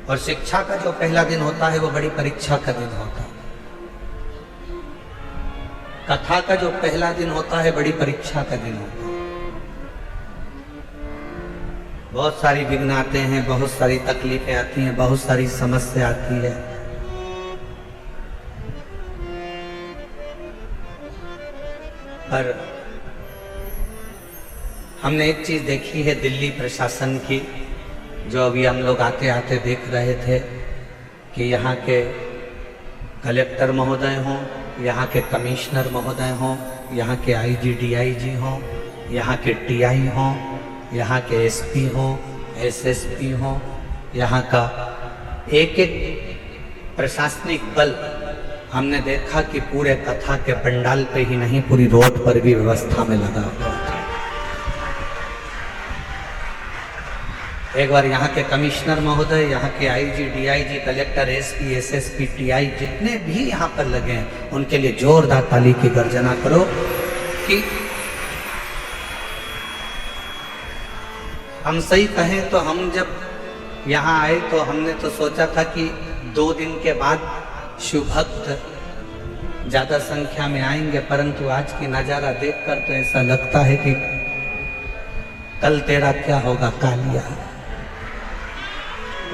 और शिक्षा का जो पहला दिन होता है वो बड़ी परीक्षा का दिन होता है। कथा का जो पहला दिन होता है बड़ी परीक्षा का दिन होता है। बहुत सारी विघ्न आते हैं, बहुत सारी तकलीफें आती हैं, बहुत सारी समस्या आती है। पर हमने एक चीज देखी है दिल्ली प्रशासन की, जो अभी हम लोग आते आते देख रहे थे कि यहाँ के कलेक्टर महोदय हों, यहाँ के कमिश्नर महोदय हों, यहाँ के आईजी डीआईजी हों, यहाँ के टीआई हों, यहाँ के एसपी हों, एसएसपी हों, यहाँ का एक एक प्रशासनिक बल हमने देखा कि पूरे कथा के पंडाल पे ही नहीं पूरी रोड पर भी व्यवस्था में लगा हुआ था। एक बार यहाँ के कमिश्नर महोदय, यहाँ के IG DIG, collector, SP, SSP, TI जितने भी यहाँ पर लगे हैं उनके लिए जोरदार ताली की गर्जना करो कि हम सही कहें तो हम जब यहाँ आए तो हमने तो सोचा था कि 2 दिन के बाद शिव भक्त ज्यादा संख्या में आएंगे, परंतु आज की नजारा देखकर तो ऐसा लगता है कि कल तेरा क्या होगा कालिया।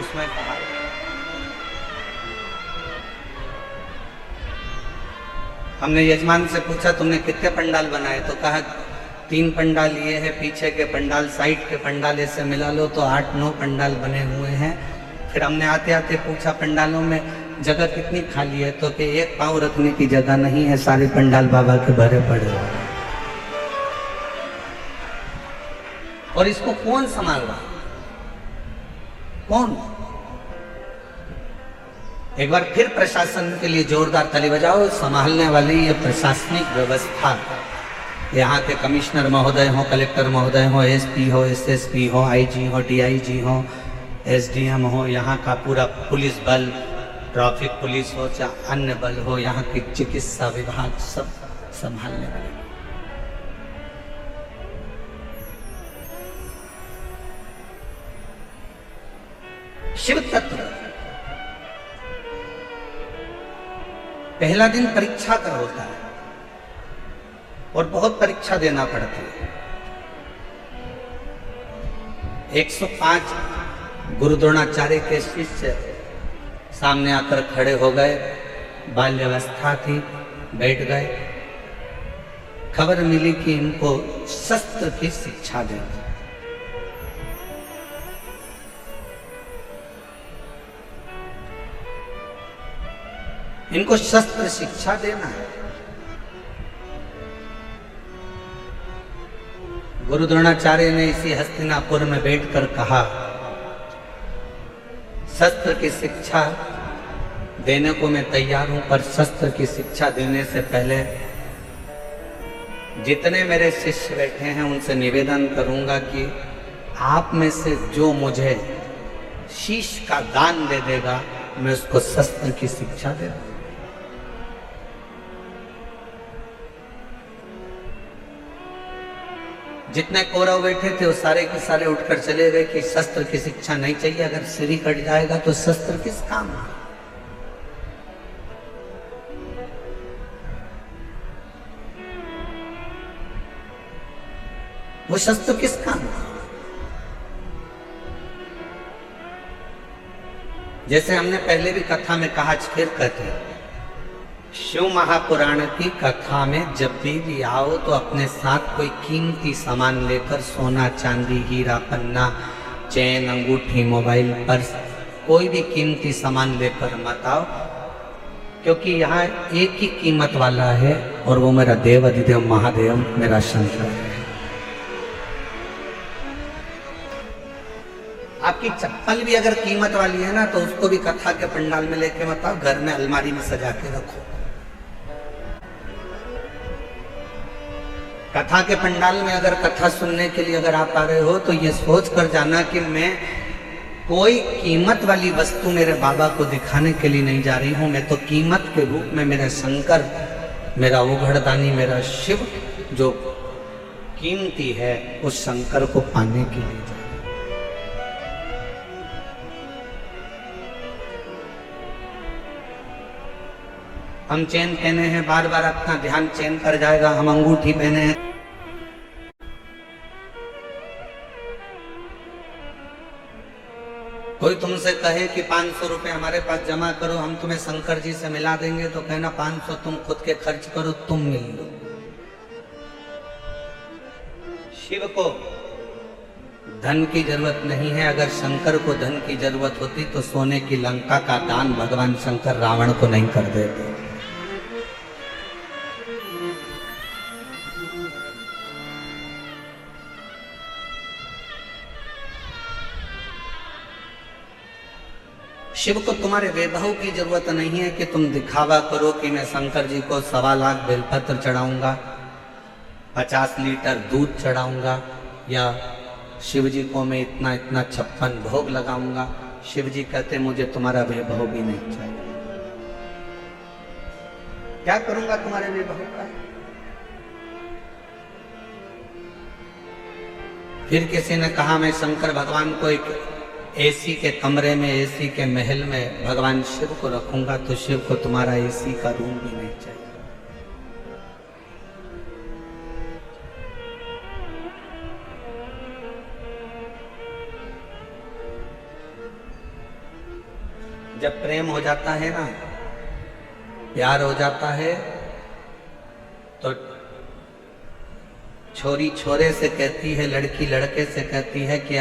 उसमें कहा हमने यजमान से पूछा तुमने कितने पंडाल बनाए, तो कहा 3 पंडाल ये है, पीछे के पंडाल, साइड के पंडाल ऐसे मिला लो तो 8-9 पंडाल बने हुए हैं। फिर हमने आते आते पूछा पंडालों में जगह कितनी खाली है, तो कि 1 पाँव रखने की जगह नहीं है, सारे पंडाल बाबा के भरे पड़े हैं। और इसको कौन संभाल रहा, कौन? एक बार फिर प्रशासन के लिए जोरदार ताली बजाओ। संभालने वाली ये प्रशासनिक व्यवस्था, यहाँ के कमिश्नर महोदय हो, कलेक्टर महोदय हो, एसपी हो, एसएसपी हो, आईजी हो, डीआईजी हो, एसडीएम हो, यहाँ का पूरा पुलिस बल, ट्रैफिक पुलिस हो, चाहे अन्य बल हो, यहाँ की चिकित्सा विभाग, सब संभालने वाले। शिव तत्व पहला दिन परीक्षा का होता है और बहुत परीक्षा देना पड़ता है। 105 गुरु द्रोणाचार्य के शिष्य सामने आकर खड़े हो गए, बाल्यावस्था थी, बैठ गए। खबर मिली कि इनको शस्त्र की शिक्षा देंगे। इनको शस्त्र शिक्षा देना है। गुरु द्रोणाचार्य ने इसी हस्तिनापुर में बैठकर कहा, शस्त्र की शिक्षा देने को मैं तैयार हूं, पर शस्त्र की शिक्षा देने से पहले जितने मेरे शिष्य बैठे हैं उनसे निवेदन करूंगा कि आप में से जो मुझे शीश का दान दे देगा मैं उसको शस्त्र की शिक्षा दे दूंगा। जितने कौरव बैठे थे वो सारे के सारे उठकर चले गए कि शस्त्र की शिक्षा नहीं चाहिए, अगर सिर ही कट जाएगा तो शस्त्र किस काम का? वो शस्त्र किस काम का? जैसे हमने पहले भी कथा में कहा, आज फिर कहते हैं, शिव महापुराण की कथा में जब भी आओ तो अपने साथ कोई कीमती सामान लेकर, सोना चांदी हीरा पन्ना चैन अंगूठी मोबाइल पर्स कोई भी कीमती सामान लेकर मत आओ, क्योंकि यहाँ एक ही कीमत वाला है और वो मेरा देव अधिदेव महादेव मेरा शंकर है। आपकी चप्पल भी अगर कीमत वाली है ना तो उसको भी कथा के पंडाल में लेके मत आओ, घर में अलमारी में सजा के रखो। कथा के पंडाल में अगर कथा सुनने के लिए अगर आप आ रहे हो तो ये सोच कर जाना कि मैं कोई कीमत वाली वस्तु मेरे बाबा को दिखाने के लिए नहीं जा रही हूं, मैं तो कीमत के रूप में मेरा शंकर, मेरा उघड़दानी, मेरा शिव जो कीमती है उस शंकर को पाने के लिए जा रही हूं। हम चेन पहने हैं, बार बार अपना ध्यान चेन कर जाएगा। हम अंगूठी पहने हैं, कोई तुमसे कहे कि 500 रुपए हमारे पास जमा करो, हम तुम्हें शंकर जी से मिला देंगे, तो कहना 500 तुम खुद के खर्च करो, तुम मिल लो। शिव को धन की जरूरत नहीं है। अगर शंकर को धन की जरूरत होती तो सोने की लंका का दान भगवान शंकर रावण को नहीं कर देते। शिव को तुम्हारे वैभव की जरूरत नहीं है कि तुम दिखावा करो कि मैं शंकर जी को 1.25 लाख बेलपत्र चढ़ाऊंगा, 50 लीटर दूध चढ़ाऊंगा, या शिव जी को मैं इतना इतना 56 भोग लगाऊंगा। शिव जी कहते मुझे तुम्हारा वैभव भी नहीं चाहिए। क्या करूंगा तुम्हारे वैभव का? फिर किसी ने कहा मैं शंकर भगवान को एक एसी के कमरे में, एसी के महल में भगवान शिव को रखूंगा, तो शिव को तुम्हारा एसी का रूम भी नहीं चाहिए। जब प्रेम हो जाता है ना, प्यार हो जाता है, तो छोरी छोरे से कहती है, लड़की लड़के से कहती है कि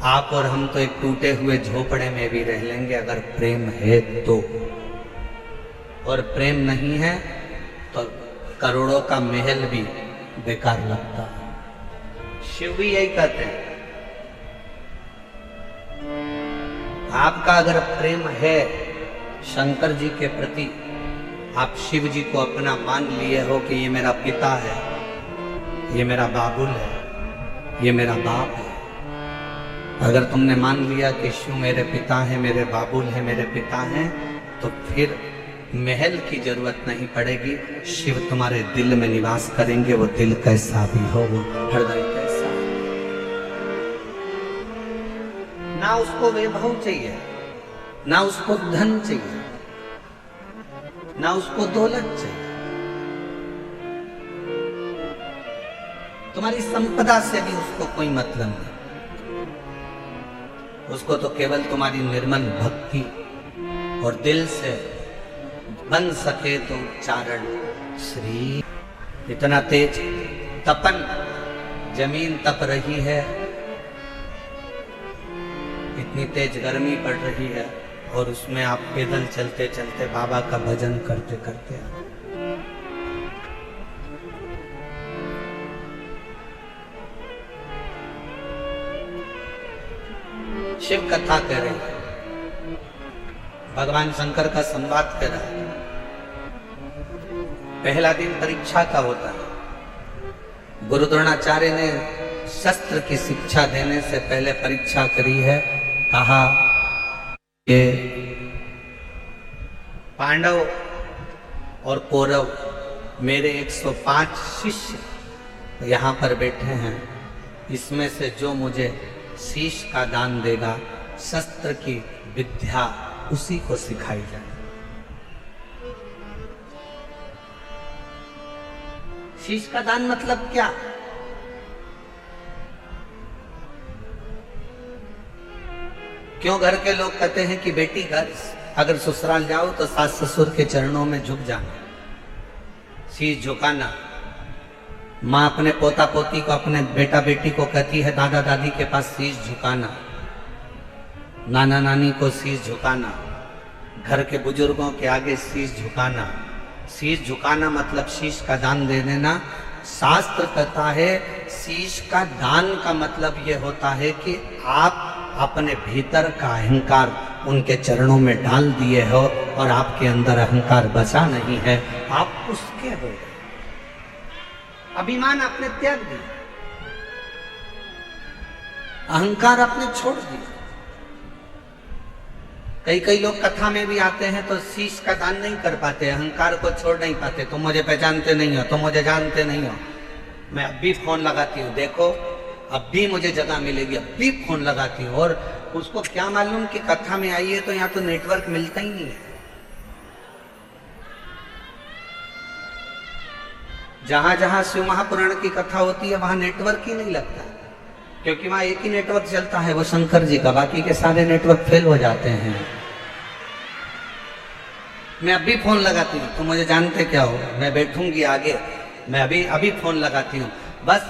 आप और हम तो एक टूटे हुए झोपड़े में भी रह लेंगे अगर प्रेम है तो, और प्रेम नहीं है तो करोड़ों का महल भी बेकार लगता है। शिव भी यही कहते हैं, आपका अगर प्रेम है शंकर जी के प्रति, आप शिव जी को अपना मान लिए हो कि ये मेरा पिता है, ये मेरा बाबुल है, ये मेरा बाप है, अगर तुमने मान लिया कि शिव मेरे पिता हैं, मेरे बाबुल हैं, मेरे पिता हैं, तो फिर महल की जरूरत नहीं पड़ेगी। शिव तुम्हारे दिल में निवास करेंगे। वो दिल कैसा भी हो, वो हृदय कैसा, ना उसको वैभव चाहिए, ना उसको धन चाहिए, ना उसको दौलत चाहिए। तुम्हारी संपदा से भी उसको कोई मतलब नहीं। उसको तो केवल तुम्हारी निर्मल भक्ति और दिल से बन सके तो उच्चारण श्री। इतना तेज तपन, जमीन तप रही है, इतनी तेज गर्मी पड़ रही है, और उसमें आप पैदल चलते चलते बाबा का भजन करते करते शिव कथा कह रहे हैं, भगवान शंकर का संवाद कर रहा है। पहला दिन परीक्षा का होता है। गुरु द्रोणाचार्य ने शस्त्र की शिक्षा देने से पहले परीक्षा करी है। कहा कि पांडव और कौरव मेरे 105 शिष्य यहाँ पर बैठे हैं, इसमें से जो मुझे शीश का दान देगा, शस्त्र की विद्या उसी को सिखाई जाए। शीश का दान मतलब क्या? क्यों घर के लोग कहते हैं कि बेटी घर अगर ससुराल जाओ तो सास ससुर के चरणों में झुक जाना, शीश झुकाना। माँ अपने पोता पोती को, अपने बेटा बेटी को कहती है दादा दादी के पास शीश झुकाना, नाना नानी को शीश झुकाना, घर के बुजुर्गों के आगे शीश झुकाना। शीश झुकाना मतलब शीश का दान दे देना। शास्त्र कहता है शीश का दान का मतलब यह होता है कि आप अपने भीतर का अहंकार उनके चरणों में डाल दिए हो और आपके अंदर अहंकार बचा नहीं है, आप उसके हो गए। अभिमान आपने त्याग दिया, अहंकार आपने छोड़ दिया। कई लोग कथा में भी आते हैं तो शीश का दान नहीं कर पाते, अहंकार को छोड़ नहीं पाते। तुम मुझे पहचानते नहीं हो, तुम मुझे जानते नहीं हो, मैं अब भी फोन लगाती हूँ, देखो अब भी मुझे जगह मिलेगी, अब भी फोन लगाती हूँ। और उसको क्या मालूम कि कथा में आई है तो यहाँ तो नेटवर्क मिलता ही नहीं है। जहां जहां शिव महापुराण की कथा होती है वहां नेटवर्क ही नहीं लगता, क्योंकि वहां एक ही नेटवर्क चलता है, वो शंकर जी का, बाकी के सारे नेटवर्क फेल हो जाते हैं। मैं अभी फोन लगाती हूँ तो मुझे जानते क्या हो, मैं बैठूंगी आगे, मैं अभी फोन लगाती हूँ। बस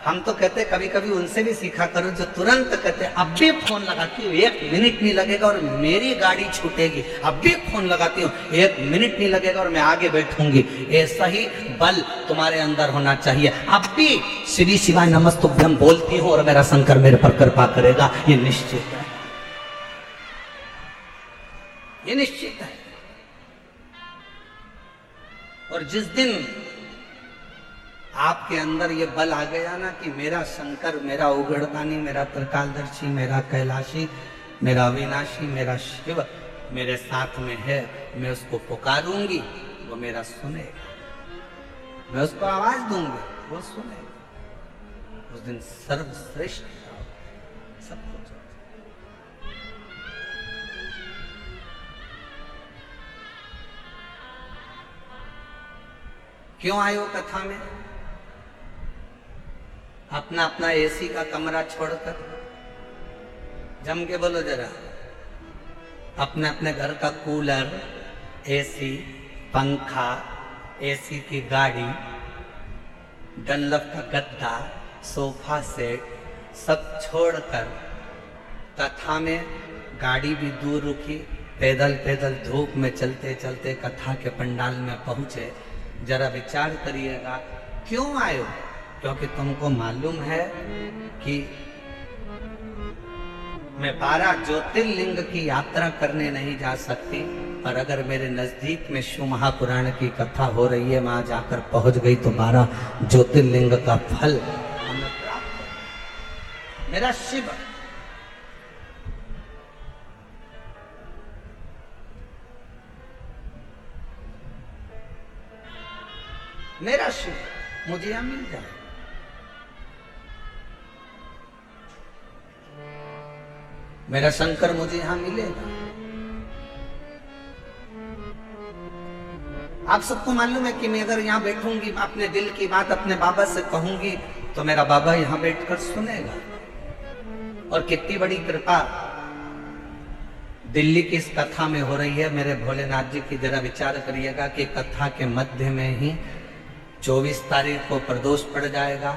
हम तो कहते कभी कभी उनसे भी सीखा करो जो तुरंत कहते अभी फोन लगाती हूँ 1 मिनट नहीं लगेगा और मेरी गाड़ी छूटेगी, अभी फोन लगाती हूँ 1 मिनट नहीं लगेगा और मैं आगे बैठूंगी। ऐसा ही बल तुम्हारे अंदर होना चाहिए। अब भी श्री शिवाय नमस्तुभ्यम बोलती हूँ और मेरा शंकर मेरे पर कृपा करेगा, ये निश्चित है, ये निश्चित है। और जिस दिन आपके अंदर ये बल आ गया ना कि मेरा शंकर, मेरा उगड़दानी, मेरा त्रिकालदर्शी, मेरा कैलाशी, मेरा अविनाशी, मेरा शिव मेरे साथ में है, मैं उसको पुकारूंगी वो मेरा सुनेगा, मैं उसको आवाज दूंगी वो सुनेगा। उस दिन सर्वश्रेष्ठ सब कुछ। क्यों आयो कथा में? अपना अपना एसी का कमरा छोड़कर, जम के बोलो जरा, अपने अपने घर का कूलर, एसी, पंखा, एसी की गाड़ी, डनलप का गद्दा, सोफा सेट सब छोड़कर कथा में गाड़ी भी दूर रुकी, पैदल पैदल धूप में चलते चलते कथा के पंडाल में पहुंचे। जरा विचार करिएगा क्यों आयो? क्योंकि तुमको मालूम है कि मैं 12 ज्योतिर्लिंग की यात्रा करने नहीं जा सकती, पर अगर मेरे नजदीक में शिव महापुराण की कथा हो रही है, वहां जाकर पहुंच गई तो 12 ज्योतिर्लिंग का फल हमें प्राप्त। मेरा शिव मेरा शिव मुझे यहां मिल जाए। मेरा शंकर मुझे यहां मिलेगा। आप सबको मालूम है कि मैं अगर यहां बैठूंगी, अपने दिल की बात अपने बाबा से कहूंगी तो मेरा बाबा यहां बैठकर सुनेगा। और कितनी बड़ी कृपा दिल्ली की इस कथा में हो रही है मेरे भोलेनाथ जी की। जरा विचार करिएगा कि कथा के मध्य में ही 24 तारीख को प्रदोष पड़ जाएगा,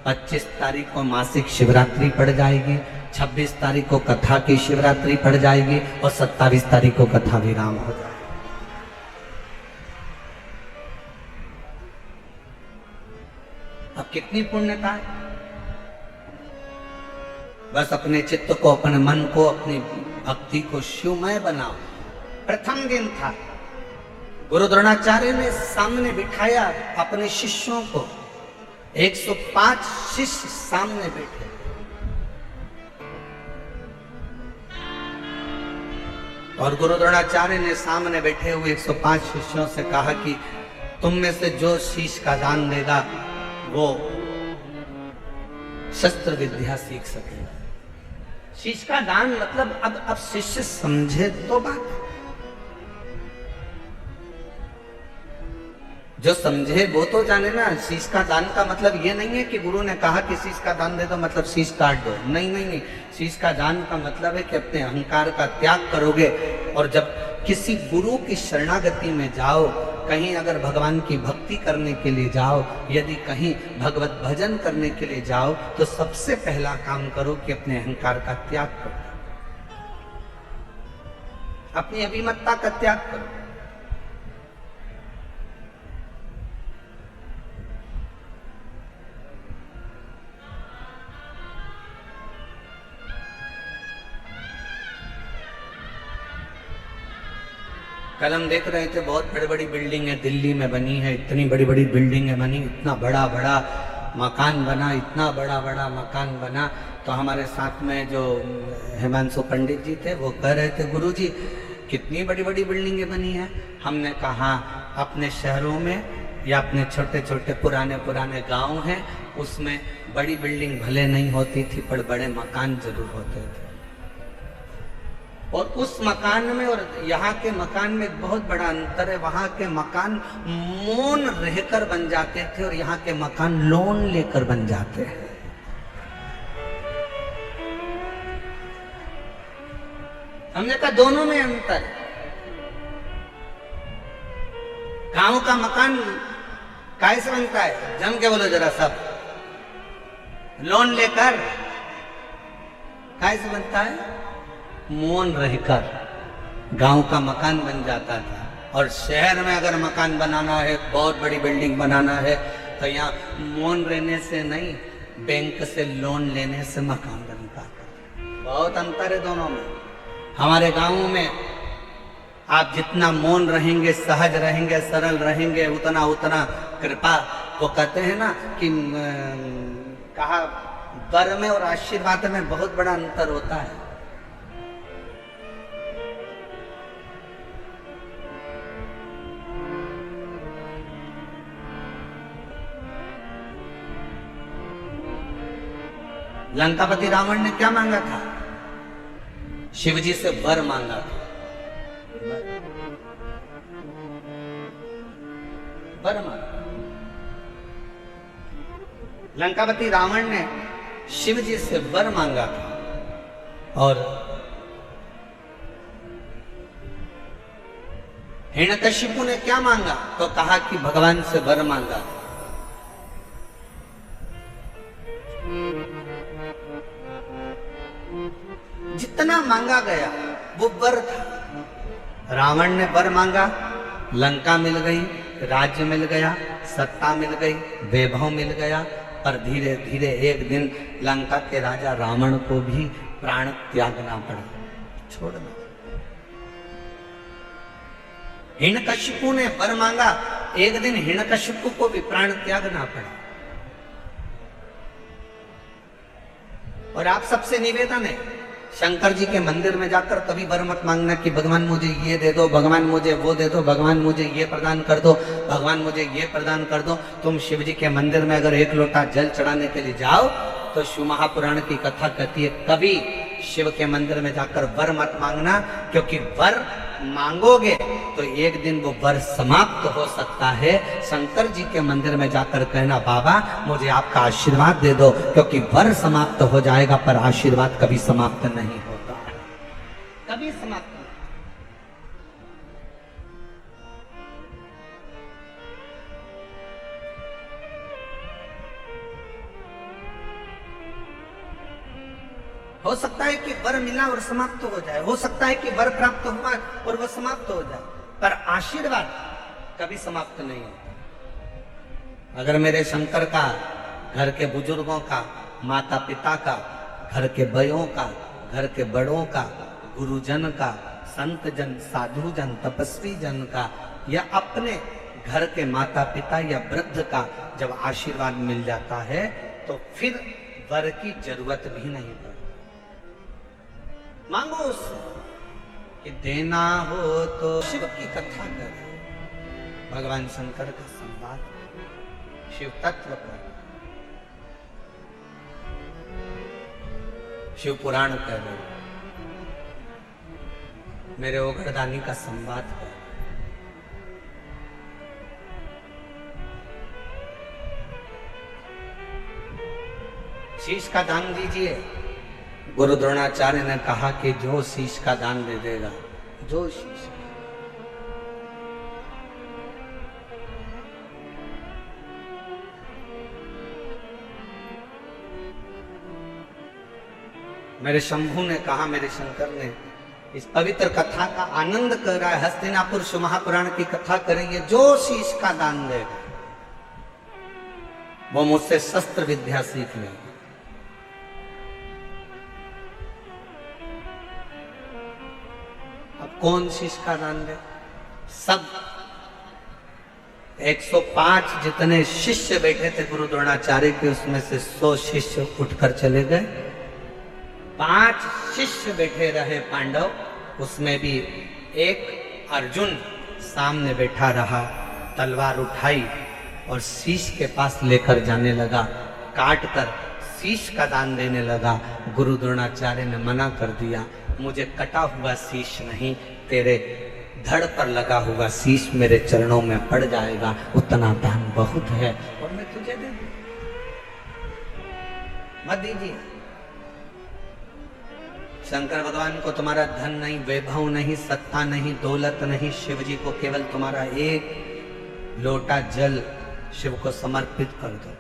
25 तारीख को मासिक शिवरात्रि पड़ जाएगी, 26 तारीख को कथा की शिवरात्रि पड़ जाएगी और 27 तारीख को कथा विराम हो जाएगा। अब कितनी पुण्यता है। बस अपने चित्त को, अपने मन को, अपनी भक्ति को शिवमय बनाओ। प्रथम दिन था, गुरु द्रोणाचार्य ने सामने बिठाया अपने शिष्यों को। 105 शिष्य सामने बैठे। और गुरु द्रोणाचार्य ने सामने बैठे हुए 105 शिष्यों से कहा कि तुम में से जो शीश का दान देगा वो शस्त्र विद्या सीख सकेगा। शीश का दान मतलब अब शिष्य समझे तो बात। जो समझे वो तो जाने ना। शीश का दान का मतलब ये नहीं है कि गुरु ने कहा कि शीश का दान दे दो मतलब शीश काट दो। नहीं नहीं नहीं, शीश का दान का मतलब है कि अपने अहंकार का त्याग करोगे। और जब किसी गुरु की शरणागति में जाओ, कहीं अगर भगवान की भक्ति करने के लिए जाओ, यदि कहीं भगवत भजन करने के लिए जाओ, तो सबसे पहला काम करो कि अपने अहंकार का त्याग करो, अपनी अभिमतता का त्याग करो। कल हम देख रहे थे बहुत बड़ी बड़ी बिल्डिंग है दिल्ली में बनी है, इतनी बड़ी बड़ी बिल्डिंग है बनी, इतना बड़ा बड़ा मकान बना, इतना बड़ा बड़ा मकान बना। तो हमारे साथ में जो हिमांशु पंडित जी थे वो कह रहे थे गुरुजी कितनी बड़ी बड़ी बिल्डिंगें बनी है। हमने कहा अपने शहरों में या अपने छोटे छोटे पुराने पुराने गांव हैं उसमें बड़ी बिल्डिंग भले नहीं होती थी पर बड़े मकान जरूर होते थे। और उस मकान में और यहाँ के मकान में बहुत बड़ा अंतर है। वहां के मकान मौन रहकर बन जाते थे और यहाँ के मकान लोन लेकर बन जाते हैं। हमने कहा दोनों में अंतर है। गांव का मकान कैसे बनता है? जम के बोलो जरा सब। लोन लेकर। कैसे बनता है? मौन रहकर गांव का मकान बन जाता था। और शहर में अगर मकान बनाना है, बहुत बड़ी बिल्डिंग बनाना है, तो यहाँ मौन रहने से नहीं, बैंक से लोन लेने से मकान बनता था। बहुत अंतर है दोनों में। हमारे गांव में आप जितना मौन रहेंगे, सहज रहेंगे, सरल रहेंगे, उतना उतना कृपा। वो कहते हैं ना कि कहा वर में और आशीर्वाद में बहुत बड़ा अंतर होता है। लंकापति रावण ने क्या मांगा था? शिवजी से वर मांगा था। वर मांगा। लंकापति रावण ने शिवजी से वर मांगा था। और हिरण्यकशिपु ने क्या मांगा? तो कहा कि भगवान से वर मांगा। जितना मांगा गया वो वर था। रावण ने वर मांगा, लंका मिल गई, राज्य मिल गया, सत्ता मिल गई, वैभव मिल गया। पर धीरे धीरे एक दिन लंका के राजा रावण को भी प्राण त्यागना पड़ा, छोड़ना। हिरण्यकशिपु ने वर मांगा, एक दिन हिरण्यकशिपु को भी प्राण त्यागना पड़ा। और आप सबसे निवेदन है, शंकर जी के मंदिर में जाकर कभी वर मत मांगना कि भगवान मुझे ये दे दो, भगवान मुझे वो दे दो, भगवान मुझे ये प्रदान कर दो, भगवान मुझे ये प्रदान कर दो। तुम शिव जी के मंदिर में अगर एक लोटा जल चढ़ाने के लिए जाओ तो शिव महापुराण की कथा कहती है कभी शिव के मंदिर में जाकर वर मत मांगना, क्योंकि वर मांगोगे तो एक दिन वो वर समाप्त हो सकता है। शंकर जी के मंदिर में जाकर कहना बाबा मुझे आपका आशीर्वाद दे दो, क्योंकि वर समाप्त हो जाएगा पर आशीर्वाद कभी समाप्त नहीं होता, कभी समाप्त नहीं। हो सकता है कि वर मिला और समाप्त हो जाए, हो सकता है कि वर प्राप्त हुआ और वह समाप्त हो जाए, पर आशीर्वाद कभी समाप्त नहीं होता। अगर मेरे शंकर का, घर के बुजुर्गों का, माता पिता का, घर के बयों का, घर के बड़ों का, गुरुजन का, संत जन, साधु जन, तपस्वी जन का, या अपने घर के माता पिता या वृद्ध का जब आशीर्वाद मिल जाता है तो फिर वर की जरूरत भी नहीं पड़ती। मांगो उससे कि देना हो तो शिव की कथा करो, भगवान शंकर का संवाद, शिव तत्व पर, शिव पुराण करो, मेरे ओगरदानी का संवाद करो। शीश का दान दीजिए। गुरु द्रोणाचार्य ने कहा कि जो शीश का दान दे देगा, जो शीश, मेरे शंभू ने कहा, मेरे शंकर ने इस पवित्र कथा का आनंद कर रहा है, हस्तिनापुर शिव महापुराण की कथा करेंगे, जो शीश का दान देगा वो मुझसे शस्त्र विद्या सीख लेगा। अब कौन शीश का दान दे? सब 105 जितने शिष्य बैठे थे गुरु द्रोणाचार्य के, उसमें से 100 शिष्य उठकर चले गए। 5 शिष्य बैठे रहे पांडव, उसमें भी एक अर्जुन सामने बैठा रहा, तलवार उठाई और शीश के पास लेकर जाने लगा, काट कर शीश का दान देने लगा। गुरु द्रोणाचार्य ने मना कर दिया मुझे कटा हुआ शीश नहीं, तेरे धड़ पर लगा हुआ शीश मेरे चरणों में पड़ जाएगा, उतना दान बहुत है और मैं तुझे दे दूं। मत दीजिए। शंकर भगवान को तुम्हारा धन नहीं, वैभव नहीं, सत्ता नहीं, दौलत नहीं, शिव जी को केवल तुम्हारा एक लोटा जल शिव को समर्पित कर दो।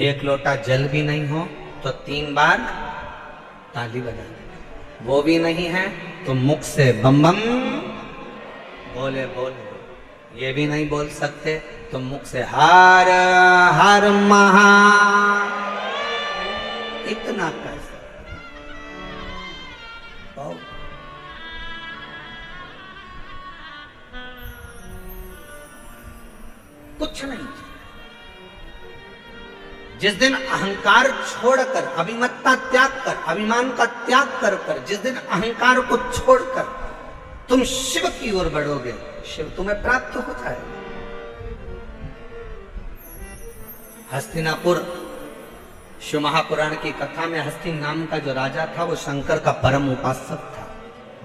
एक लोटा जल भी नहीं हो तो 3 बार ताली बजा दो, वो भी नहीं है तो मुख से बम बम बोले बोले, ये भी नहीं बोल सकते तो मुख से हर हर महा, इतना कर सकते। कुछ नहीं। जिस दिन अहंकार छोड़कर, अभिमत्ता त्याग कर, अभिमान का त्याग कर जिस दिन अहंकार को छोड़कर तुम शिव की ओर बढ़ोगे, शिव तुम्हें प्राप्त हो जाएगा। हस्तिनापुर शिव महापुराण की कथा में हस्तिन नाम का जो राजा था वो शंकर का परम उपासक था,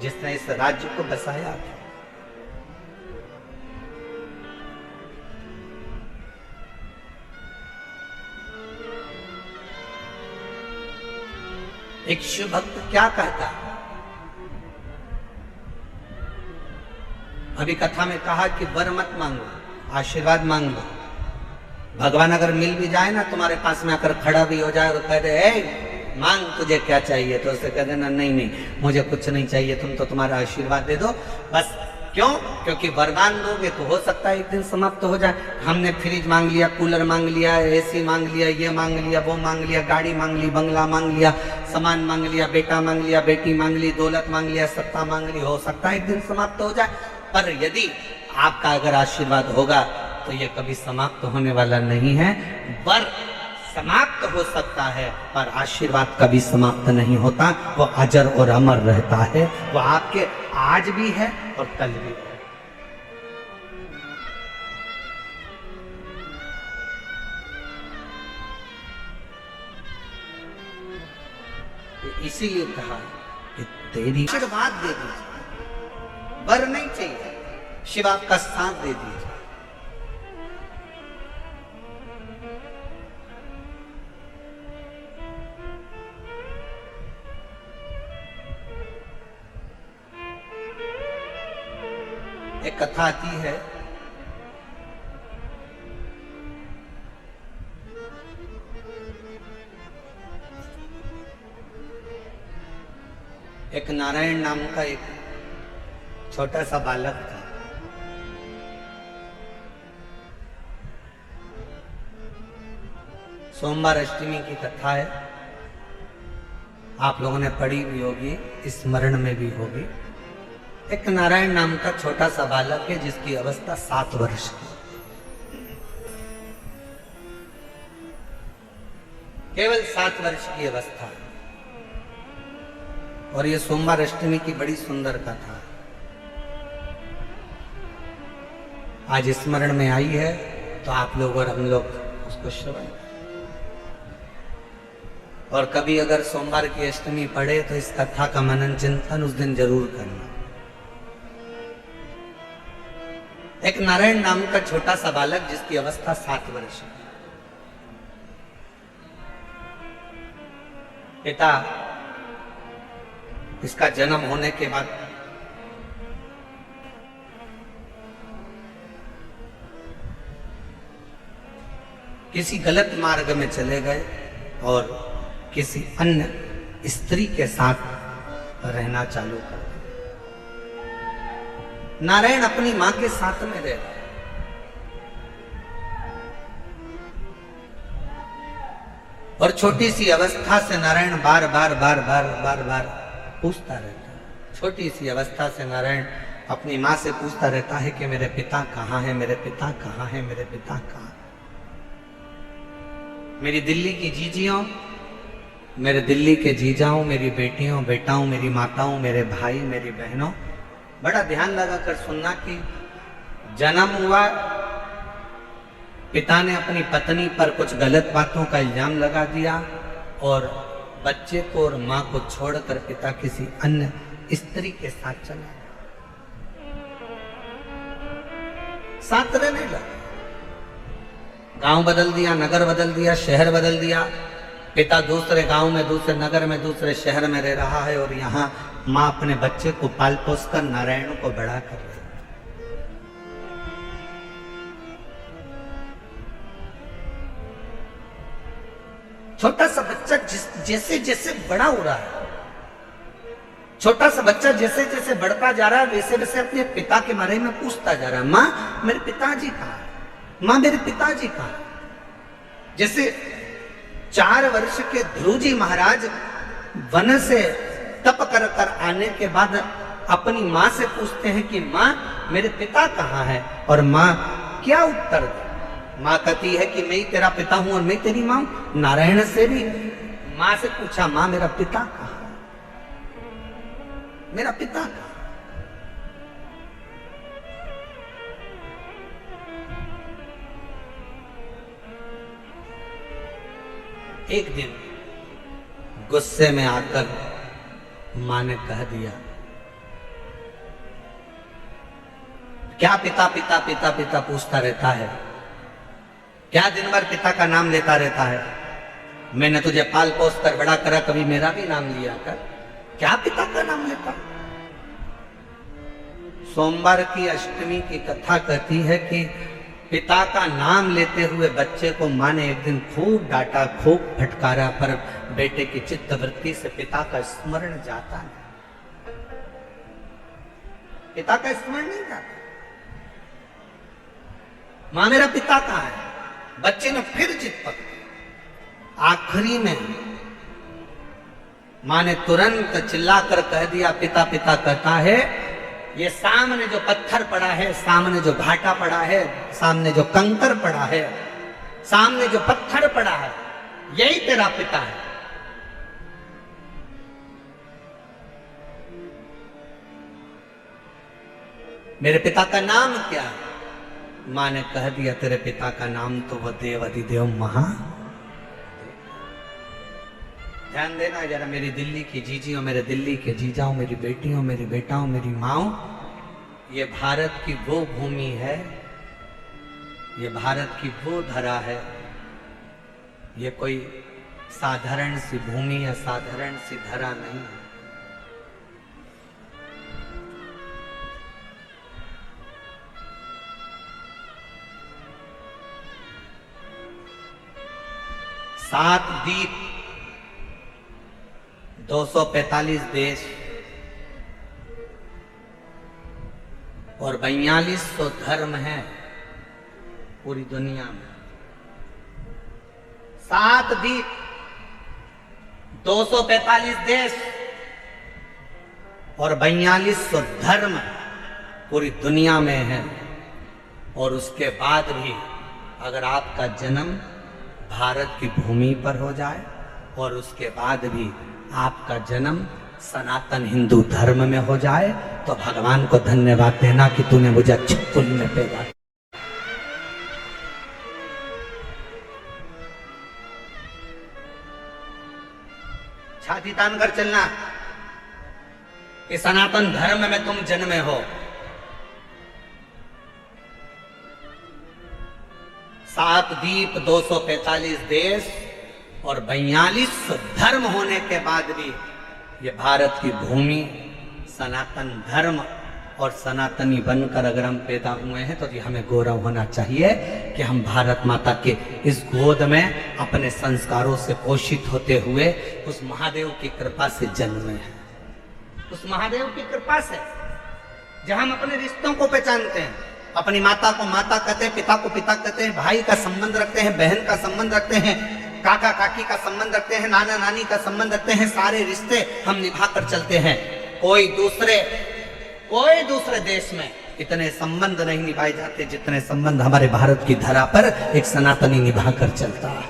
जिसने इस राज्य को बसाया था। एक शिव भक्त क्या कहता है? अभी कथा में कहा कि वर मत मांगो, आशीर्वाद मांग लो। भगवान अगर मिल भी जाए ना, तुम्हारे पास में आकर खड़ा भी हो जाए और कह दे ए मांग तुझे क्या चाहिए, तो उसे कह देना नहीं नहीं मुझे कुछ नहीं चाहिए, तुम तो तुम्हारा आशीर्वाद दे दो बस। क्यों? क्योंकि वरदान दोगे तो हो सकता है एक दिन समाप्त हो जाए। हमने फ्रिज मांग लिया, कूलर मांग लिया, एसी मांग लिया, ये मांग लिया, वो मांग लिया, गाड़ी मांग ली, बंगला मांग लिया, सामान मांग लिया, बेटा मांग लिया, बेटी मांग ली, दौलत मांग लिया, सत्ता मांग ली, हो सकता है एक दिन समाप्त हो जाए। पर यदि आपका अगर आशीर्वाद होगा तो ये कभी समाप्त होने वाला नहीं है। वर समाप्त हो सकता है पर आशीर्वाद कभी समाप्त नहीं होता, वो अजर और अमर रहता है। वो आपके आज भी है और कल भी है। इसीलिए कहा कि तेरी आशीर्वाद दे दीजिए, वर नहीं चाहिए, शिव आपका साथ दे दीजिए। एक कथा आती है, एक नारायण नाम का एक छोटा सा बालक था। सोमवार अष्टमी की कथा है, आप लोगों ने पढ़ी भी होगी, स्मरण में भी होगी। एक नारायण नाम का छोटा सा बालक है जिसकी अवस्था 7 वर्ष की, केवल 7 वर्ष की अवस्था। और ये सोमवार अष्टमी की बड़ी सुंदर कथा आज स्मरण में आई है, तो आप लोग और हम लोग उसको श्रवण। और कभी अगर सोमवार की अष्टमी पढ़े तो इस कथा का मनन चिंतन उस दिन जरूर करना। एक नारायण नाम का छोटा सा बालक जिसकी अवस्था 7 वर्ष की। पिता इसका जन्म होने के बाद किसी गलत मार्ग में चले गए और किसी अन्य स्त्री के साथ रहना चालू कर। नारायण अपनी मां के साथ में रह रहे, और छोटी सी अवस्था से नारायण बार बार बार बार बार बार पूछता रहता है। छोटी सी अवस्था से नारायण अपनी मां से पूछता रहता है कि मेरे पिता कहाँ हैं, मेरे पिता कहाँ हैं, मेरे पिता कहाँ। मेरी दिल्ली की जीजियों, मेरे दिल्ली के जीजाओं, मेरी बेटियों बेटाओं, मेरी माताओं, मेरे भाई, मेरी बहनों, बड़ा ध्यान लगाकर सुनना कि जन्म हुआ, पिता ने अपनी पत्नी पर कुछ गलत बातों का इल्जाम लगा दिया और बच्चे को और मां को छोड़कर पिता किसी अन्य स्त्री के साथ चला गया, साथ रहने लगा। गांव बदल दिया, नगर बदल दिया, शहर बदल दिया। पिता दूसरे गांव में, दूसरे नगर में, दूसरे शहर में रह रहा है और यहाँ माँ अपने बच्चे को पाल पोस कर नारायण को बड़ा कर रही है। छोटा सा बच्चा जैसे जैसे बड़ा हो रहा है, छोटा सा बच्चा जैसे जैसे बढ़ता जा रहा है, वैसे वैसे अपने पिता के बारे में पूछता जा रहा है, माँ मेरे पिताजी कहाँ है, माँ मेरे पिताजी कहाँ है। जैसे 4 वर्ष के ध्रुव जी महाराज वन से तप कर कर आने के बाद अपनी माँ से पूछते हैं कि माँ मेरे पिता कहाँ है, और माँ क्या उत्तर दे। माँ कहती है कि मैं ही तेरा पिता हूं और मैं तेरी माँ हूं। नारायण से भी माँ से पूछा, माँ मेरा पिता कहाँ है, मेरा पिता कहाँ। एक दिन गुस्से में आकर मां ने कह दिया, क्या पिता पिता पिता पिता पूछता रहता है, क्या दिन भर पिता का नाम लेता रहता है। मैंने तुझे पाल पोस कर बड़ा करा, कभी मेरा भी नाम लिया कर, क्या पिता का नाम लेता। सोमवार की अष्टमी की कथा कहती है कि पिता का नाम लेते हुए बच्चे को मां ने एक दिन खूब डांटा, खूब फटकारा, पर बेटे की चित्तवृत्ति से पिता का स्मरण जाता नहीं, पिता का स्मरण नहीं जाता। मां मेरा पिता कहाँ है। बच्चे ने फिर जिद पकड़ी। आखिरी में मां ने तुरंत चिल्लाकर कह दिया, पिता पिता कहता है, ये सामने जो पत्थर पड़ा है, सामने जो घाटा पड़ा है, सामने जो कंकर पड़ा है, सामने जो पत्थर पड़ा है, यही तेरा पिता है। मेरे पिता का नाम क्या है। मां ने कह दिया, तेरे पिता का नाम तो वह देव अधिदेव महा। ध्यान देना जरा, मेरी दिल्ली की जीजियों, मेरे दिल्ली के जीजाओं, मेरी बेटियों, मेरी बेटाओं, मेरी माओ, ये भारत की वो भूमि है, ये भारत की वो धरा है। ये कोई साधारण सी भूमि या साधारण सी धरा नहीं है। सात द्वीप, 245 देश और 4200 धर्म हैं पूरी दुनिया में। 7 द्वीप, 245 देश और 4200 धर्म पूरी दुनिया में है। और उसके बाद भी अगर आपका जन्म भारत की भूमि पर हो जाए और उसके बाद भी आपका जन्म सनातन हिंदू धर्म में हो जाए, तो भगवान को धन्यवाद देना कि तूने मुझे अच्छे कुल में पैदा किया। छाती तान कर चलना कि सनातन धर्म में तुम जन्मे हो। 7 द्वीप, 245 देश और 42 धर्म होने के बाद भी ये भारत की भूमि सनातन धर्म और सनातनी बनकर अगर हम पैदा हुए हैं, तो ये हमें गौरव होना चाहिए कि हम भारत माता के इस गोद में अपने संस्कारों से पोषित होते हुए उस महादेव की कृपा से जन्मे हैं। उस महादेव की कृपा से जहां हम अपने रिश्तों को पहचानते हैं, अपनी माता को माता कहते हैं, पिता को पिता कहते हैं, भाई का संबंध रखते हैं, बहन का संबंध रखते हैं, काका काकी का संबंध रखते हैं, नाना नानी का संबंध रखते हैं। सारे रिश्ते हम निभा कर चलते हैं। कोई दूसरे देश में इतने संबंध नहीं निभाए जाते जितने संबंध हमारे भारत की धरा पर एक सनातनी निभा कर चलता है।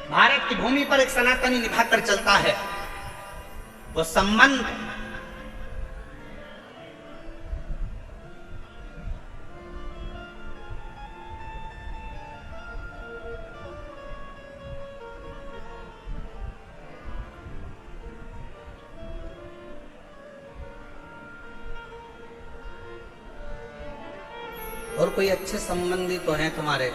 भारत की भूमि पर एक सनातनी निभा कर चलता है। वो संबंध और कोई अच्छे संबंधी तो हैं तुम्हारे?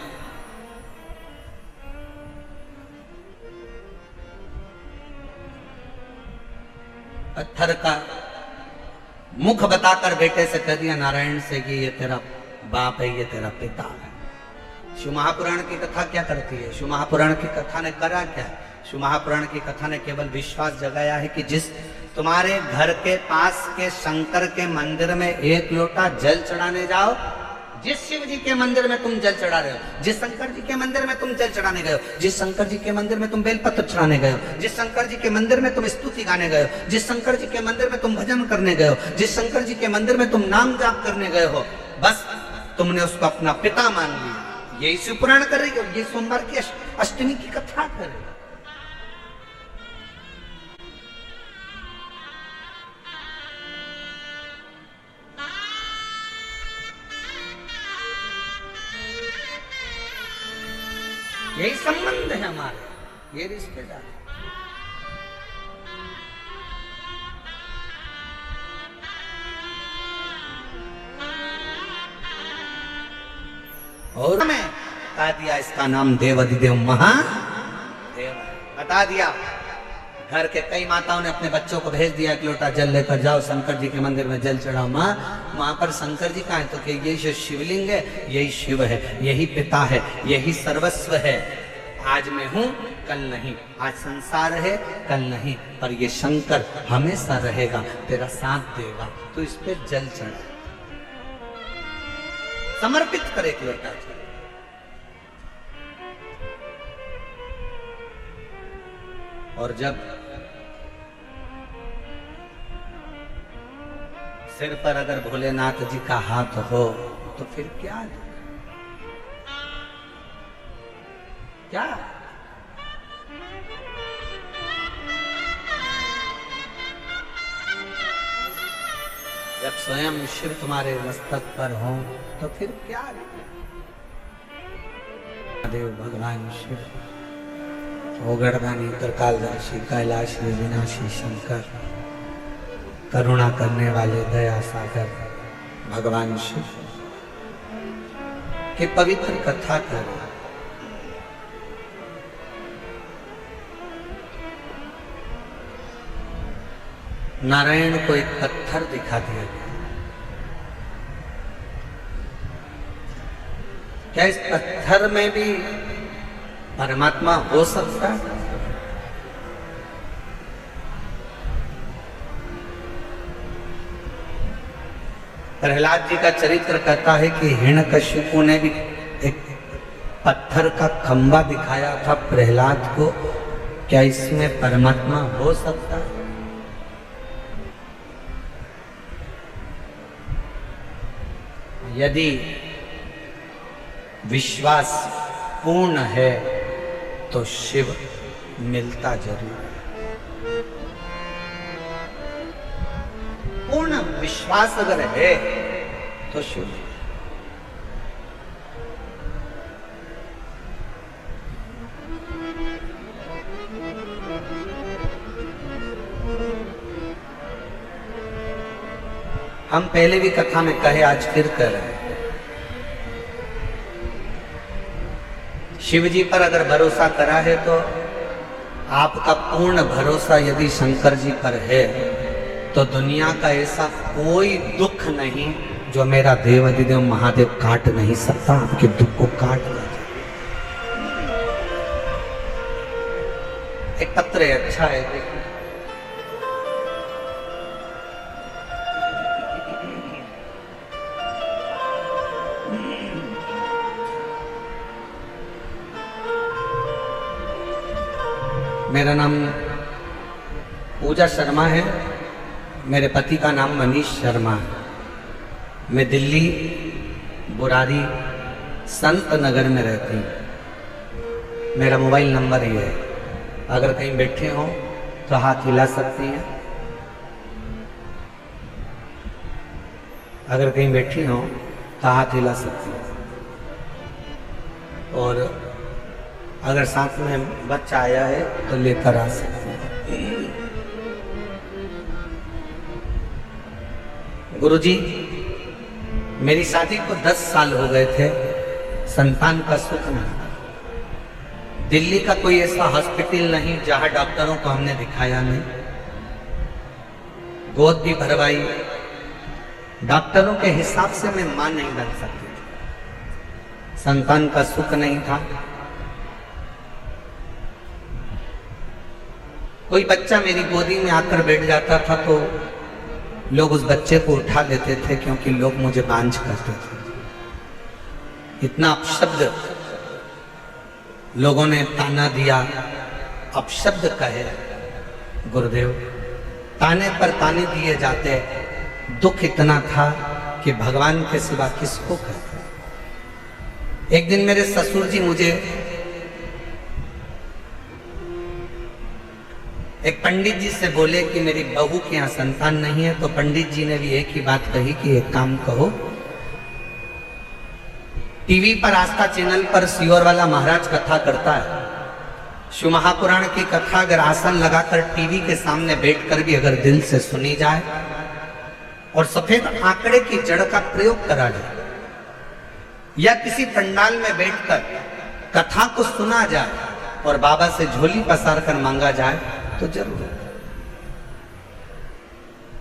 पत्थर का मुख बताकर बेटे से कह दिया नारायण से कि ये तेरा बाप है, ये तेरा पिता है। शिव महापुराण की कथा क्या करती है? शिव महापुराण की कथा ने करा क्या? शिव महापुराण की कथा ने केवल विश्वास जगाया है कि जिस तुम्हारे घर के पास के शंकर के मंदिर में एक लोटा जल चढ़ाने जाओ, जिस शिव जी के मंदिर में तुम जल चढ़ा रहे हो, जिस शंकर जी के मंदिर में तुम जल चढ़ाने गए हो, जिस शंकर जी के मंदिर में तुम बेलपत्र चढ़ाने गए हो, जिस शंकर जी के मंदिर में तुम स्तुति गाने गए हो, जिस शंकर जी के मंदिर में तुम भजन करने गए हो, जिस शंकर जी के मंदिर में तुम नाम जाप करने गए हो, बस तुमने उसको अपना पिता मान लिया। यही शिव पुराण कर रही है, ये सोमवार की अष्टमी की कथा कर रही है। यही संबंध है हमारे, ये रिश्तेदार। और मैं बता दिया इसका नाम देवाधिदेव महादेव, बता दिया। घर के कई माताओं ने अपने बच्चों को भेज दिया, एक लोटा जल लेकर जाओ शंकर जी के मंदिर में जल चढ़ाओ। माँ वहां पर शंकर जी कहाँ है? तो कि ये जो शिवलिंग है यही शिव है, यही पिता है, यही सर्वस्व है। आज मैं हूं कल नहीं, आज संसार है कल नहीं, पर ये शंकर हमेशा रहेगा, तेरा साथ देगा। तो इस पे जल चढ़ा, समर्पित करे एक लोटा जल। और जब सिर पर अगर भोलेनाथ जी का हाथ हो तो फिर क्या क्या? जब स्वयं शिव तुम्हारे मस्तक पर हो तो फिर क्या? देव भगवान शिव ओगड़दानी त्रिकालदर्शी कैलाशी विनाशी शंकर, करुणा करने वाले दया सागर भगवान शिव के पवित्र कथा कर। नारायण को एक पत्थर दिखा दिया गया। क्या इस पत्थर में भी परमात्मा हो सकता है? प्रहलाद जी का चरित्र कहता है कि हिरण्यकशिपु ने भी एक पत्थर का खंबा दिखाया था प्रहलाद को। क्या इसमें परमात्मा हो सकता है? यदि विश्वास पूर्ण है तो शिव मिलता जरूर है। पूर्ण विश्वास अगर है तो शिव। हम पहले भी कथा में कहे, आज फिर कह रहे हैं, शिव जी पर अगर भरोसा करा है तो आपका पूर्ण भरोसा यदि शंकर जी पर है तो दुनिया का ऐसा कोई दुख नहीं जो मेरा देवाधिदेव महादेव काट नहीं सकता। आपके दुख को काट देगा। एक पत्र है, अच्छा है, देखिए। मेरा नाम पूजा शर्मा है, मेरे पति का नाम मनीष शर्मा है। मैं दिल्ली बुरारी संत नगर में रहती हूँ। मेरा मोबाइल नंबर ये है, अगर कहीं बैठे हो तो हाथ हिला सकती हैं। अगर कहीं बैठी हो तो हाथ हिला सकती हैं। और अगर साथ में बच्चा आया है तो लेकर आ सकते हैं। गुरुजी, मेरी शादी को 10 साल हो गए थे, संतान का सुख नहीं। दिल्ली का कोई ऐसा हॉस्पिटल नहीं जहां डॉक्टरों को हमने दिखाया नहीं, गोद भी भरवाई, डॉक्टरों के हिसाब से मैं मां नहीं बन सकती थी, संतान का सुख नहीं था। कोई बच्चा मेरी गोदी में आकर बैठ जाता था तो लोग उस बच्चे को उठा लेते थे, क्योंकि लोग मुझे बांझ करते थे। इतना अपशब्द लोगों ने ताना दिया, अपशब्द कहे गुरुदेव, ताने पर ताने दिए जाते। दुख इतना था कि भगवान के सिवा किसको कहते। एक दिन मेरे ससुर जी मुझे एक पंडित जी से बोले कि मेरी बहू के यहाँ संतान नहीं है, तो पंडित जी ने भी एक ही बात कही कि एक काम कहो, टीवी पर आस्था चैनल पर सियोर वाला महाराज कथा करता है, शिव महापुराण की कथा अगर आसन लगाकर टीवी के सामने बैठकर भी अगर दिल से सुनी जाए और सफेद आंकड़े की जड़ का प्रयोग करा जाए, या किसी पंडाल में बैठकर कथा को सुना जाए और बाबा से झोली पसार कर मांगा जाए तो जरूर।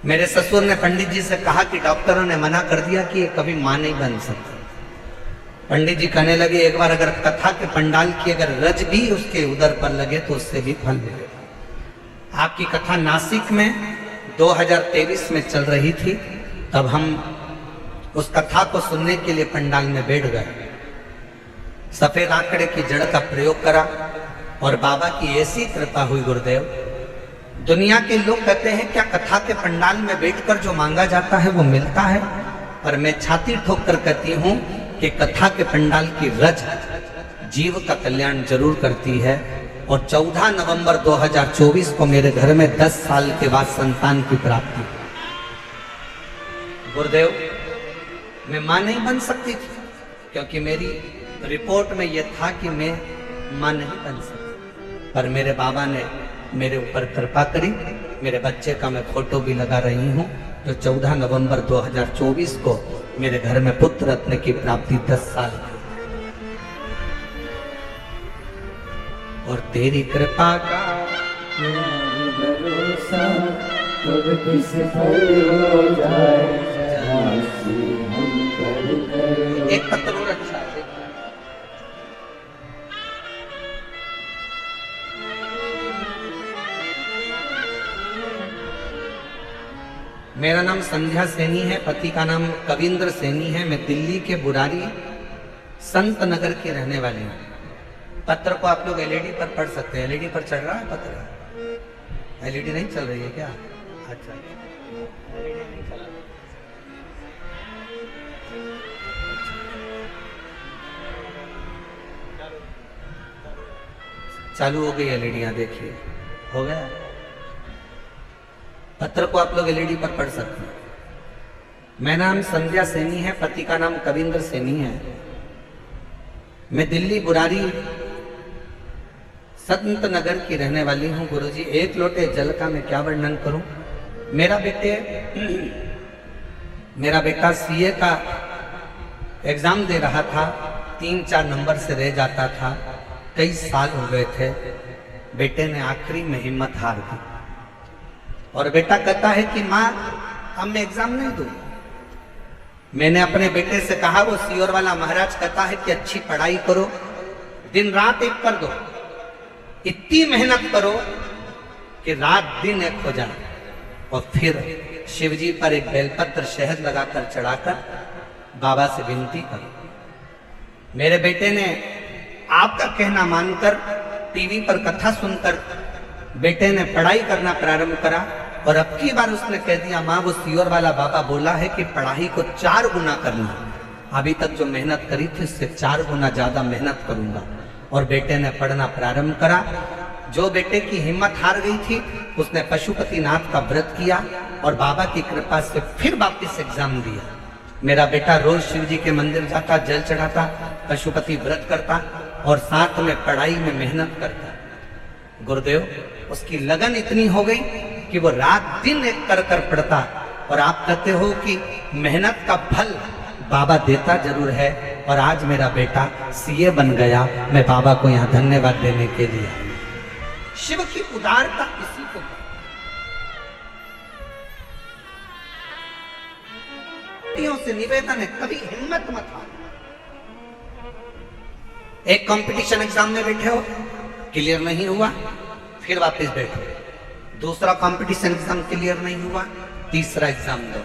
मेरे ससुर ने पंडित जी से कहा कि डॉक्टरों ने मना कर दिया कि ये कभी मां नहीं बन सकती। पंडित जी कहने लगे एक बार अगर कथा के पंडाल की अगर रज भी उसके उदर पर लगे तो उससे भी फल मिलेगा। आपकी कथा नासिक में 2023 में चल रही थी, तब हम उस कथा को सुनने के लिए पंडाल में बैठ गए, सफेद आंकड़े की जड़ का प्रयोग करा और बाबा की ऐसी कृपा हुई गुरुदेव। दुनिया के लोग कहते हैं क्या कथा के पंडाल में बैठकर जो मांगा जाता है वो मिलता है, पर मैं छाती ठोक कर कहती हूं कि कथा के पंडाल की रज जीव का कल्याण जरूर करती है। और 14 नवंबर 2024 को मेरे घर में 10 साल के बाद संतान की प्राप्ति। गुरुदेव, मैं मां नहीं बन सकती थी, क्योंकि मेरी रिपोर्ट में यह था कि मैं मां नहीं बन सकती, पर मेरे बाबा ने मेरे ऊपर कृपा करी। मेरे बच्चे का मैं फोटो भी लगा रही हूं, जो 14 नवंबर 2024 को मेरे घर में पुत्र रत्न की प्राप्ति 10 साल की। और तेरी कृपा का भरोसा कब किस फल हो जाए, एक पत्र और अच्छा है। मेरा नाम संध्या सैनी है, पति का नाम कविंद्र सैनी है। मैं दिल्ली के बुरारी संत नगर के रहने वाले हूँ। पत्र को आप लोग एलईडी पर पढ़ सकते हैं। एलईडी पर चल रहा है पत्र? एलईडी नहीं चल रही है क्या? अच्छा, एलईडी नहीं चला। चालू हो गई एलईडियां, देखिए हो गया। पत्र को आप लोग एलईडी पर पढ़ सकते हैं। मेरा नाम संध्या सैनी है, पति का नाम कविंद्र सैनी है। मैं दिल्ली बुरारी संत नगर की रहने वाली हूँ। गुरुजी, एक लोटे जल का मैं क्या वर्णन करूं। मेरा बेटा सीए का एग्जाम दे रहा था, 3-4 नंबर से रह जाता था। कई साल हो गए थे। बेटे ने आखिरी में हिम्मत हार दी और बेटा कहता है कि माँ अब मैं एग्जाम नहीं दूँ। मैंने अपने बेटे से कहा, वो सियोर वाला महाराज कहता है कि अच्छी पढ़ाई करो, दिन रात एक कर दो, इतनी मेहनत करो कि रात दिन एक हो जाए, और फिर शिव जी पर एक बेलपत्र शहद लगाकर चढ़ाकर बाबा से विनती करो। मेरे बेटे ने आपका कहना मानकर टीवी पर कथा सुनकर बेटे ने पढ़ाई करना प्रारंभ करा, और अब की बार उसने कह दिया, माँ वो सियोर वाला बाबा बोला है कि पढ़ाई को 4 गुना करना। अभी तक जो मेहनत करी थी उससे 4 गुना ज्यादा मेहनत करूंगा। और बेटे ने पढ़ना प्रारंभ करा। जो बेटे की हिम्मत हार गई थी उसने पशुपतिनाथ का व्रत किया और बाबा की कृपा से फिर वापस एग्जाम दिया। मेरा बेटा रोज शिव जी के मंदिर जाता, जल चढ़ाता, पशुपति व्रत करता और साथ में पढ़ाई में मेहनत करता। गुरुदेव, उसकी लगन इतनी हो गई कि वो रात दिन एक कर कर पढ़ता। और आप कहते हो कि मेहनत का फल बाबा देता जरूर है, और आज मेरा बेटा सीए बन गया। मैं बाबा को यहाँ धन्यवाद देने के लिए। शिव की उदारता किसी को से निवेदन है, कभी हिम्मत मत हारो। एक कंपटीशन एग्जाम में बैठे हो, क्लियर नहीं हुआ, फिर वापस बैठो। दूसरा कंपटीशन एग्जाम क्लियर नहीं हुआ, तीसरा एग्जाम दो।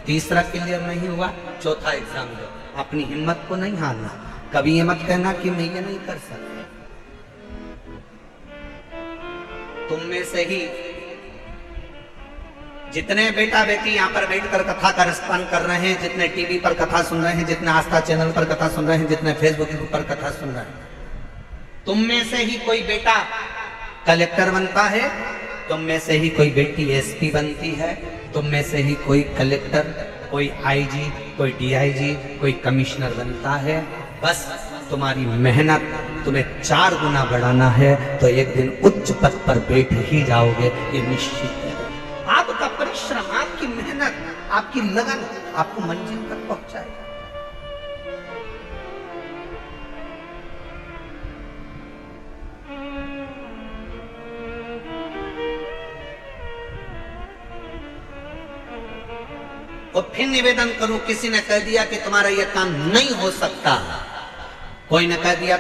तीसरा क्लियर नहीं हुआ, चौथा एग्जाम दो। अपनी हिम्मत को नहीं हारना। कभी ये मत कहना कि मैं ये नहीं कर सकता। तुम में से ही जितने बेटा बेटी यहाँ पर बैठकर कथा का रसपान कर रहे हैं, जितने टीवी पर कथा सुन रहे हैं, जितने आस्था चैनल पर कथा सुन रहे हैं, जितने फेसबुक पर कथा सुन रहे हैं, तुम में से ही कोई बेटा कलेक्टर बनता है, तुम में से ही कोई बेटी एसपी बनती है, तुम में से ही कोई कलेक्टर, कोई आईजी, कोई डीआईजी, कोई कमिश्नर बनता है। बस तुम्हारी मेहनत तुम्हें 4 गुना बढ़ाना है, तो एक दिन उच्च पद पर बैठ ही जाओगे, ये निश्चित है। आपका परिश्रम, आपकी मेहनत, आपकी लगन आपको मंजिल तक पहुंचाएगा। और फिर निवेदन करूं, किसी ने कह दिया कि तुम्हारा यह काम नहीं हो सकता, कोई ने कह दिया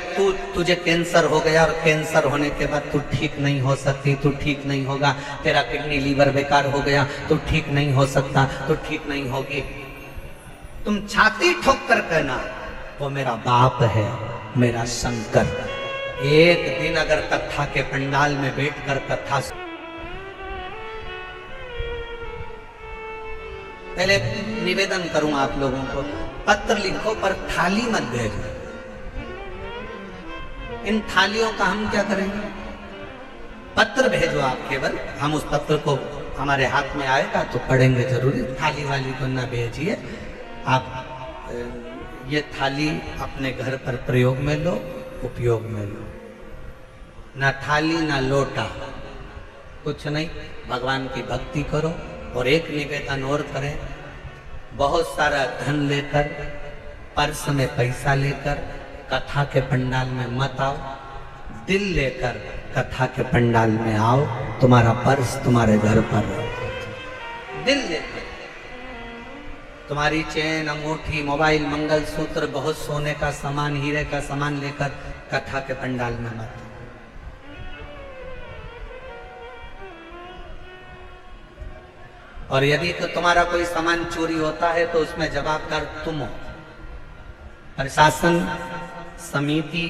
तुझे कैंसर हो गया और कैंसर होने के बाद तू ठीक नहीं हो सकती, तू ठीक नहीं होगा, तेरा किडनी लीवर बेकार हो गया, तू ठीक नहीं हो सकता, तू ठीक नहीं होगी, तुम छाती ठोक कर कहना वो मेरा बाप है, मेरा शंकर। एक दिन अगर कथा के पंडाल में बैठकर कथा, पहले निवेदन करूं आप लोगों को, पत्र लिखो पर थाली मत भेजो। इन थालियों का हम क्या करेंगे? पत्र भेजो आप केवल, हम उस पत्र को हमारे हाथ में आएगा तो पढ़ेंगे जरूरी। थाली वाली को ना भेजिए आप। ये थाली अपने घर पर प्रयोग में लो, उपयोग में लो। ना थाली ना लोटा, कुछ नहीं, भगवान की भक्ति करो। और एक निवेदन और करें, बहुत सारा धन लेकर, पर्स में पैसा लेकर कथा के पंडाल में मत आओ। दिल लेकर कथा के पंडाल में आओ, तुम्हारा पर्स तुम्हारे घर पर रहो। दिल लेकर तुम्हारी चेन, अंगूठी, मोबाइल, मंगलसूत्र, बहुत सोने का सामान, हीरे का सामान लेकर कथा के पंडाल में मत। और यदि तो तुम्हारा कोई सामान चोरी होता है तो उसमें जवाबदार तुम हो। प्रशासन, समिति,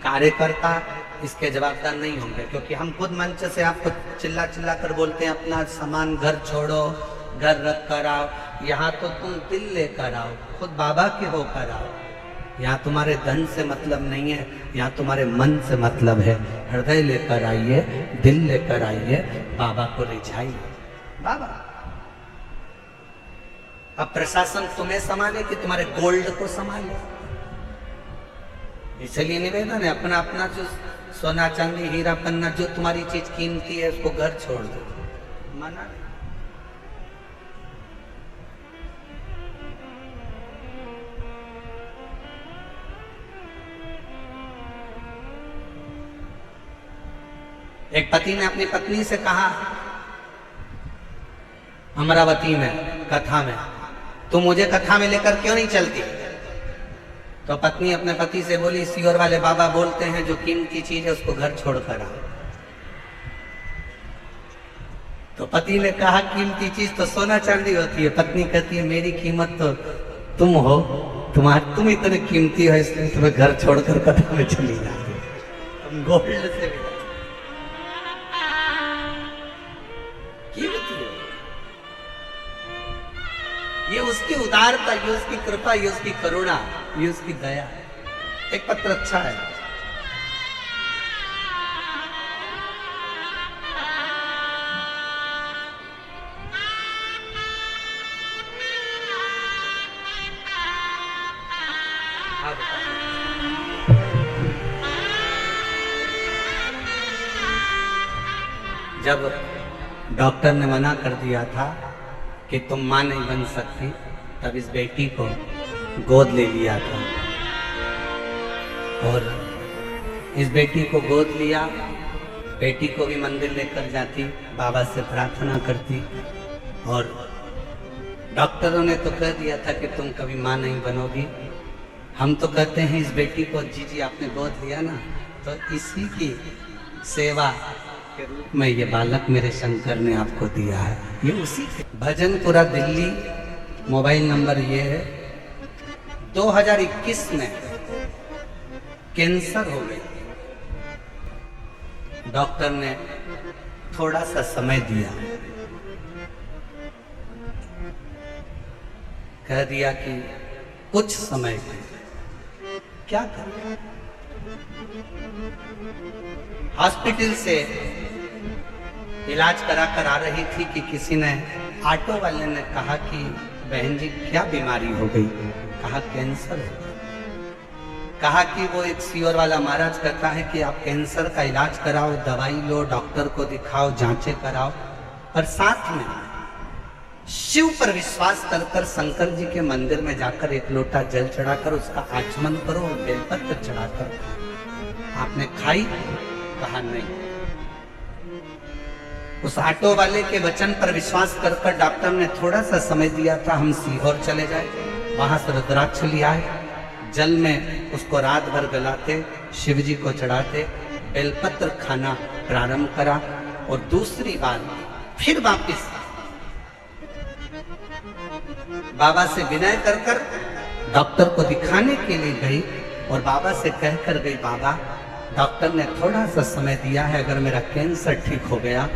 कार्यकर्ता इसके जवाबदार नहीं होंगे, क्योंकि हम खुद मंच से आपको चिल्ला चिल्ला कर बोलते हैं अपना सामान घर छोड़ो, घर रख कर आओ। यहाँ तो तुम दिल लेकर आओ, खुद बाबा के होकर आओ। यहाँ तुम्हारे धन से मतलब नहीं है, यहाँ तुम्हारे मन से मतलब है। हृदय लेकर आइए, दिल लेकर आइए, बाबा को रिझाइए। बाबा अब प्रशासन तुम्हें संभाले कि तुम्हारे गोल्ड को संभाले? इसलिए निवेदन है, अपना अपना जो सोना चांदी हीरा पन्ना, जो तुम्हारी चीज कीमती है, उसको घर छोड़ दो। मना एक पति ने अपनी पत्नी से कहा अमरावती में कथा में, तुम मुझे कथा में लेकर क्यों नहीं चलती? तो पत्नी अपने पति से बोली, सियोर वाले बाबा बोलते हैं जो कीमती चीज है उसको घर छोड़कर आओ। तो पति ने कहा कीमती चीज तो सोना चांदी होती है। पत्नी कहती है मेरी कीमत तो तुम हो, तुम इतने कीमती हो, इसलिए तुम्हें घर छोड़कर कथा में चली जाती हो। तुम गोल्ड से भी कीमती हो। ये उसकी उदारता, ये उसकी कृपा, ये उसकी करुणा, ये उसकी दया। एक पत्र अच्छा है। जब डॉक्टर ने मना कर दिया था कि तुम मां नहीं बन सकती, तब इस बेटी को गोद ले लिया था और इस बेटी को गोद लिया। बेटी को भी मंदिर लेकर जाती, बाबा से प्रार्थना करती और डॉक्टरों ने तो कह दिया था कि तुम कभी माँ नहीं बनोगी। हम तो कहते हैं इस बेटी को जी आपने गोद लिया ना, तो इसी की सेवा के रूप में ये बालक मेरे शंकर ने आपको दिया है। ये उसी भजनपुरा दिल्ली, मोबाइल नंबर ये है। 2021 में कैंसर हो गई। डॉक्टर ने थोड़ा सा समय दिया, कह दिया कि कुछ समय क्या करें। हॉस्पिटल से इलाज करा कर आ रही थी कि किसी ने, ऑटो वाले ने कहा कि बहन जी क्या बीमारी हो गई। कहा कैंसर हो गया। कहा कि वो एक सीवर वाला महाराज कहता है कि आप कैंसर का इलाज कराओ, दवाई लो, डॉक्टर को दिखाओ, जांचें कराओ, पर साथ में शिव पर विश्वास कर कर शंकर जी के मंदिर में जाकर एक लोटा जल चढ़ाकर उसका आचमन करो और बेलपत्र चढ़ाकर। आपने खाई? कहा नहीं। उस ऑटो वाले के वचन पर विश्वास कर कर डॉक्टर ने थोड़ा सा समय दिया था, हम सीहोर चले जाए, वहां से रुद्राक्ष लिया है, जल में उसको रात भर गलाते, शिव जी को चढ़ाते, बेलपत्र खाना प्रारंभ करा और दूसरी बार फिर वापिस बाबा से विनय कर कर डॉक्टर को दिखाने के लिए गई और बाबा से कह कर गई, बाबा डॉक्टर ने थोड़ा सा समय दिया है, अगर मेरा कैंसर ठीक हो गया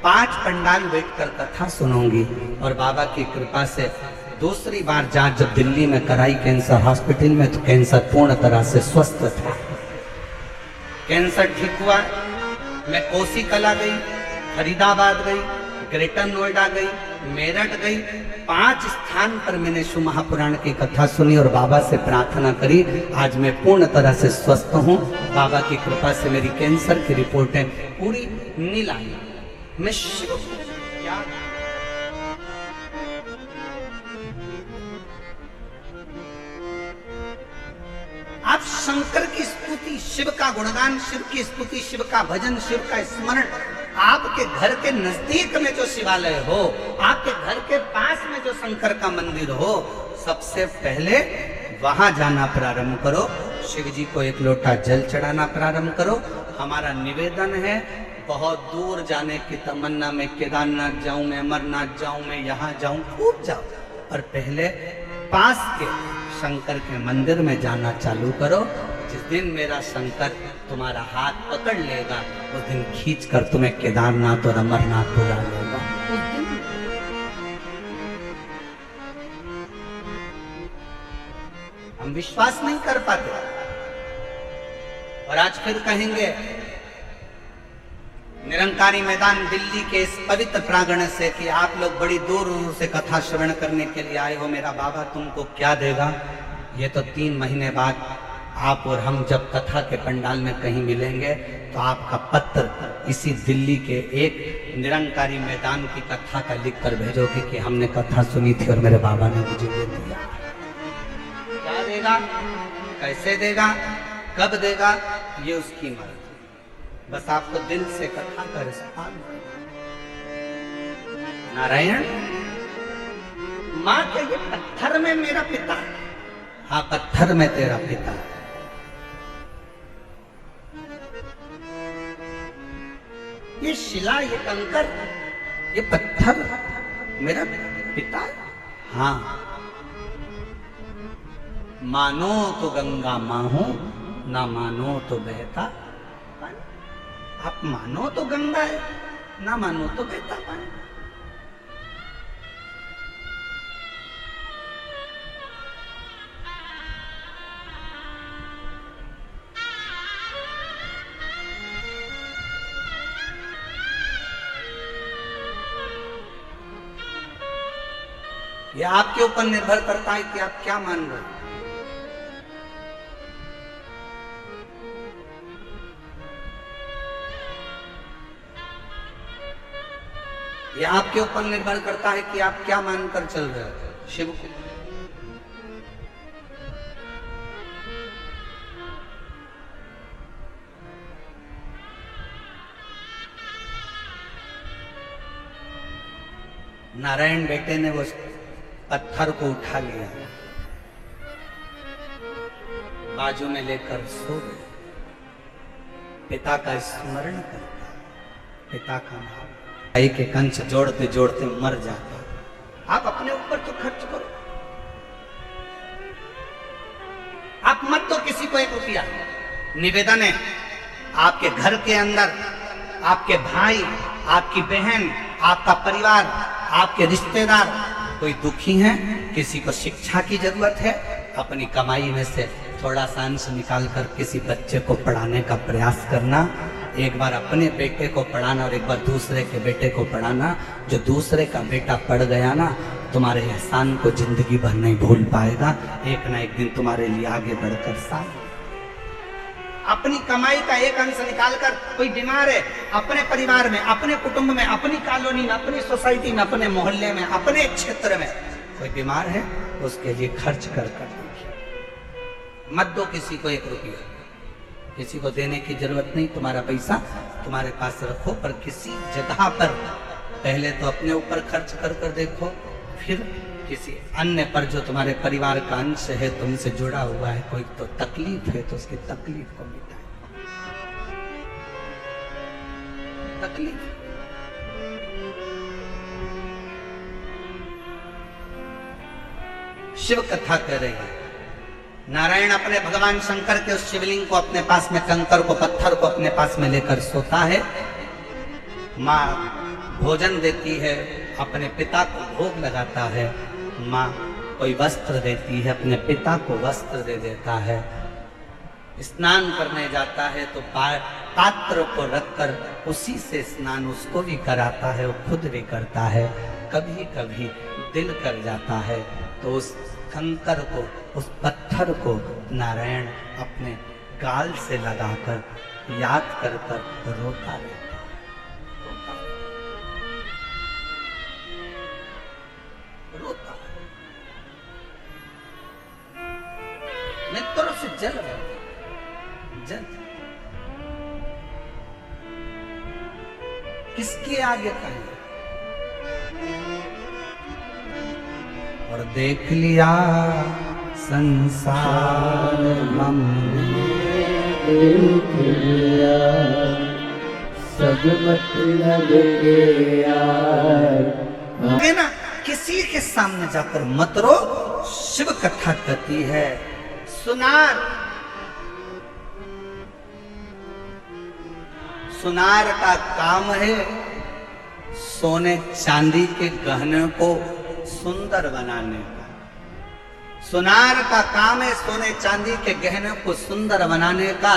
5 पंडाल बैठ कर कथा सुनूंगी। और बाबा की कृपा से दूसरी बार जांच जब दिल्ली में कराई कैंसर हॉस्पिटल में, तो कैंसर पूर्ण तरह से स्वस्थ था। कैंसर ठीक हुआ। मैं कोसी कला गई, फरीदाबाद गई, ग्रेटर नोएडा गई, मेरठ गई, 5 स्थान पर मैंने शिव महापुराण की कथा सुनी और बाबा से प्रार्थना करी। आज मैं पूर्ण तरह से स्वस्थ हूँ। बाबा की कृपा से मेरी कैंसर की रिपोर्टें पूरी नील आई। मैं शिव क्या आप शंकर की स्तुति, शिव का गुणगान, शिव की स्तुति, शिव का भजन, शिव का स्मरण, आपके घर के नजदीक में जो शिवालय हो, आपके घर के पास में जो शंकर का मंदिर हो, सबसे पहले वहां जाना प्रारंभ करो। शिव जी को एक लोटा जल चढ़ाना प्रारंभ करो। हमारा निवेदन है, बहुत दूर जाने की तमन्ना में, केदारनाथ जाऊं मैं, अमरनाथ जाऊं मैं, यहाँ जाऊं, खूब जाओ, और पहले पास के शंकर के मंदिर में जाना चालू करो। जिस दिन मेरा शंकर तुम्हारा हाथ पकड़ लेगा, उस दिन खींच कर तुम्हें केदारनाथ और अमरनाथ बुला लेगा। उस दिन हम विश्वास नहीं कर पाते और आज फिर कहेंगे निरंकारी मैदान दिल्ली के इस पवित्र प्रांगण से कि आप लोग बड़ी दूर से कथा श्रवण करने के लिए आए हो, मेरा बाबा तुमको क्या देगा। ये तो 3 महीने बाद आप और हम जब कथा के पंडाल में कहीं मिलेंगे तो आपका पत्र इसी दिल्ली के एक निरंकारी मैदान की कथा का लिख कर भेजोगे कि हमने कथा सुनी थी और मेरे बाबा ने मुझे ये दिया। क्या देगा, कैसे देगा, कब देगा, ये उसकी मर्जी। बस आपको दिल से कथा का रिस्पान। नारायण माँ के ये पत्थर में मेरा पिता, हाँ पत्थर में तेरा पिता, ये शिला, ये कंकर, ये पत्थर मेरा पिता, हाँ मानो तो गंगा माँ हूं, ना मानो तो बहता। आप मानो तो गंगा है, ना मानो तो बहता पानी। ये आपके ऊपर निर्भर करता है कि आप क्या मान रहे हो। ये आपके ऊपर निर्भर करता है कि आप क्या मानकर चल रहे हो। शिव को नारायण बेटे ने वो पत्थर को उठा लिया, बाजू में लेकर सो गए। पिता का स्मरण करता, पिता का नाम, भाई के कंच जोड़ते जोड़ते मर जाता। आप अपने ऊपर तो खर्च करो, आप मत दो किसी को 1 रुपया। निवेदन है, आपके घर के अंदर आपके भाई, आपकी बहन, आपका परिवार, आपके रिश्तेदार कोई दुखी है, किसी को शिक्षा की जरूरत है, अपनी कमाई में से थोड़ा सा अंश निकाल कर किसी बच्चे को पढ़ाने का प्रयास करना। एक बार अपने बेटे को पढ़ाना और एक बार दूसरे के बेटे को पढ़ाना। जो दूसरे का बेटा पढ़ गया ना, तुम्हारे एहसान को जिंदगी भर नहीं भूल पाएगा। एक ना एक दिन तुम्हारे लिए आगे बढ़कर साथ। अपनी कमाई का एक अंश निकालकर, कोई बीमार है, अपने परिवार में, अपने कुटुंब में, अपनी कॉलोनी में, अपनी सोसाइटी में, अपने मोहल्ले में, अपने क्षेत्र में कोई बीमार है, उसके लिए खर्च कर मत दो किसी को 1 रुपया। किसी को देने की जरूरत नहीं, तुम्हारा पैसा तुम्हारे पास रखो, पर किसी जगह पर पहले तो अपने ऊपर खर्च कर देखो, फिर किसी अन्य पर जो तुम्हारे परिवार का अंश है, तुमसे जुड़ा हुआ है, कोई तो तकलीफ है तो उसकी तकलीफ को मिटाए। तकलीफ शिव कथा कह रही है। नारायण अपने भगवान शंकर के उस शिवलिंग को अपने पास में, कंकर को, पत्थर को अपने पास में लेकर सोता है। माँ भोजन देती है, अपने पिता को भोग लगाता है। माँ कोई वस्त्र देती है, अपने पिता को वस्त्र दे देता है। स्नान करने जाता है तो पात्र को रखकर उसी से स्नान उसको भी कराता है, वो खुद भी करता है। कभी कभी दिल कर जाता है तो उस कंकर को, उस पत्थर को नारायण अपने गाल से लगाकर याद कर रोता रहता। रोता नेत्रों से जल जल। किसके आगे कहें? और देख लिया संसार देख लिया सब मतलब है ना। किसी के सामने जाकर मत रो। शिव कथा कहती है, सुनार का काम है सोने चांदी के गहने को सुंदर बनाने का। सुनार का काम है सोने चांदी के गहने को सुंदर बनाने का।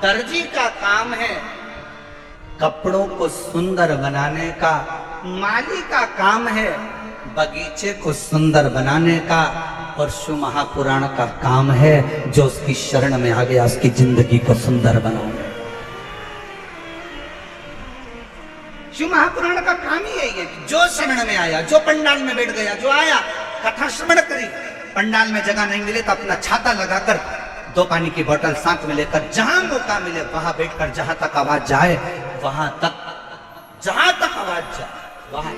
दर्जी का काम है कपड़ों को सुंदर बनाने का। माली का काम है बगीचे को सुंदर बनाने का। और शिव महापुराण का काम है जो उसकी शरण में आ गया उसकी जिंदगी को सुंदर बनाने। शिव महापुराण का काम ही यही है कि जो शरण में आया, जो पंडाल में बैठ गया, जो आया, कथा श्रवण करी, पंडाल में जगह नहीं मिले तो अपना छाता लगाकर 2 पानी की बोतल साथ में लेकर जहां मौका मिले वहां बैठकर जहां तक आवाज जाए वहां तक, जहां तक आवाज जाए वहां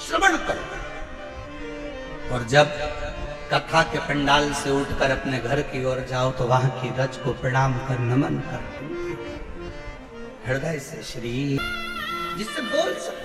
श्रवण करो। और जब कथा के पंडाल से उठकर अपने घर की ओर जाओ तो वहां की रज को प्रणाम कर नमन कर हृदय से श्री जिससे बोल सकते